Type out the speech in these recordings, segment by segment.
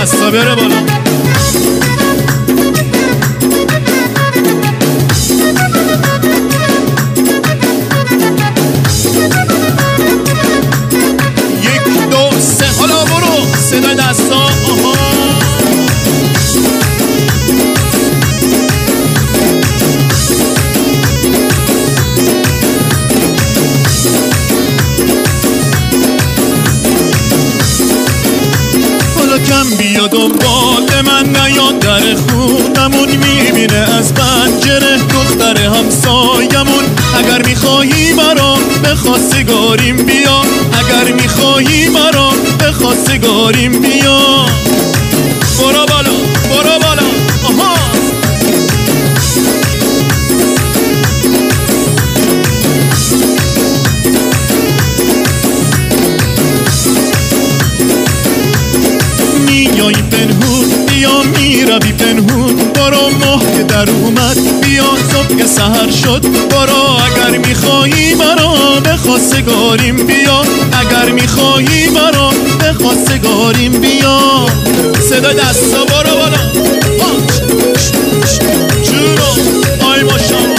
دستا بره بالا. یک دو سه حالا برو صدای دستا. آها کم بیا دنبال من نیاد در خونمون میبینه از پنجره دختر همسایمون. اگر میخواهی برام به خواستگاریم بیا، اگر میخواهی برام به خواستگاریم بیا. برو بالا برو بالا. آها میای پنهون بیا، میروی پنهون برو ماه که در اومد بیا، صبح که سحر شد برو. اگر میخواهی برا به خواستگاریم بیا، اگر میخواهی برا به خواستگاریم بیا. صدای دستا برو بالا. جونو آی ماشاءالله.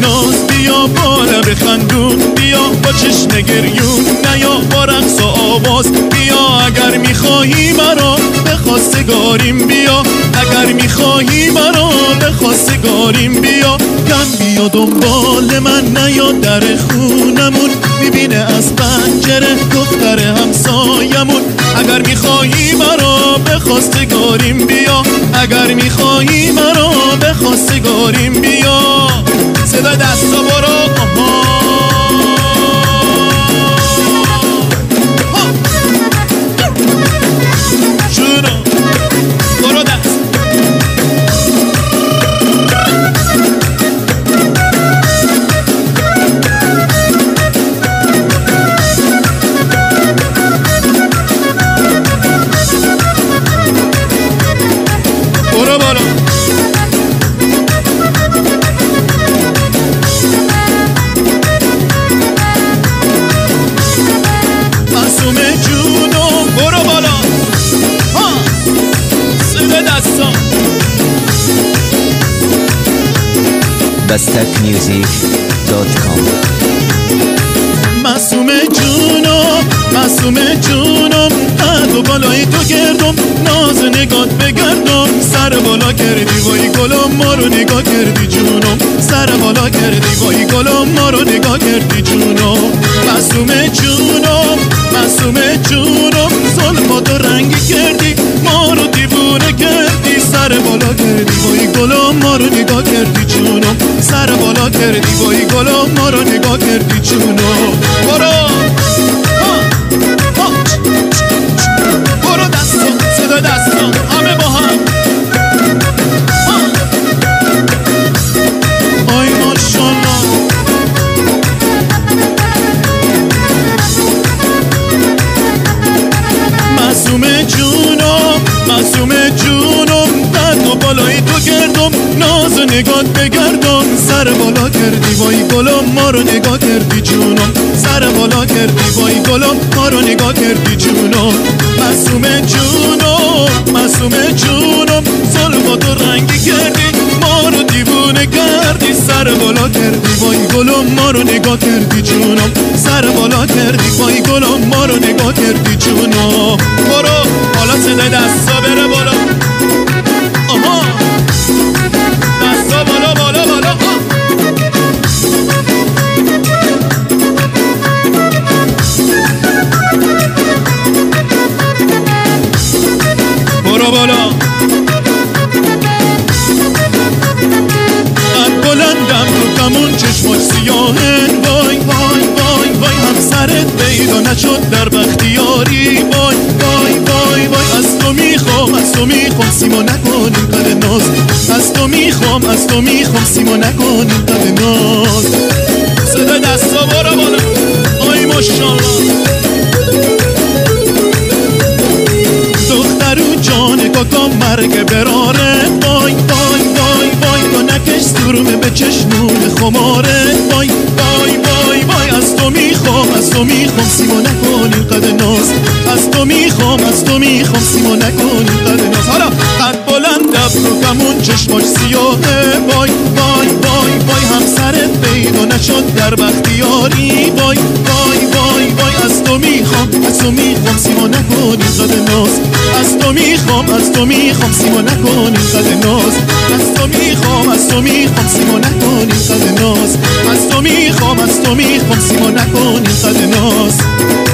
ناز بیا بالا بخندون بیا، با چشم گریون نیا با رقص و آواز بیا. اگر میخواهی مرا به خواستگاریم بیا، اگر میخواهی مرا به خواستگاریم بیا. کم بیا دنبال من نیا در خونمون میبینه از پنجره دختر همسایمون. اگر میخواهی مرا به خواستگاریم بیا، اگر میخواهی مرا به خواستگاریم بیا. صدای دستا برو. جونو برو دست. برو بالا. bastakmusic.com. معصوم جونم معصوم جونم، قد و بالای تو گردم ناز نگات بگردم. سر بالا کردی وای گلم ما رو نگاه کردی جونم، سر بالا کردی وای گلم ما رو نگاه کردی جونم. معصوم جونم معصوم جونم، زلفاتو رنگی کردی ما رو دیوونه کردی. سر بالا کردی وای گلم ما رو نگاه کردی جونم، سر بالا کردی وای گلم ما رو نگاه کردی جونم. برو برو دستا صدا دستا همه با هم. آی ماشاءالله. معصوم جونم معصوم جونم، قد و بالای تو گردم ناز نگات بگردم. سر بالا کردی وای گلم ما رو نگاه کردی جونم، سر بالا کردی وای گلم ما رو نگاه کردی جونم. معصوم جونم معصوم جونم، زلفاتو رنگی کردی ما رو دیوونه کردی. سر بالا کردی وای گلم ما رو نگاه کردی جونم، سر بالا کردی وای گلم ما رو نگاه کردی جونم. برو حالا صدای دستا بره بالا. آها دستا بالا بالا بالا. برو بالا. قد بلندم رو کمون چشماش سیاهن وای وای وای وای. همسرت پیدا نشد در بختیاری وای وای وای وای. از تو میخوام سیما نکنیم قد ناز، از تو میخوام سیما نکنیم قد ناز. صدا دستا برو بالا. آی ماشاءالله. دخترو جان کاکا مرگ براره وای وای وای وای. تو نکش سرومه به چشمون خماره. وای وای وای وای از تو میخوام سیما نکن اینقدر ناز. از تو میخوام سیما نکن اینقدر ناز. حالا قد بلند ابرو کمون چشماش سیاهه. وای وای وای وای همسرت پیدا نشد در بختیاری. وای وای وای وای از تو میخوام سیما نکن اینقدر ناز. از تو میخوام سیما نکن اینقدر ناز. از تو میخوام سیما نکن اینقدر ناز. از تو میخوام سیما نکن اینقدر ناز.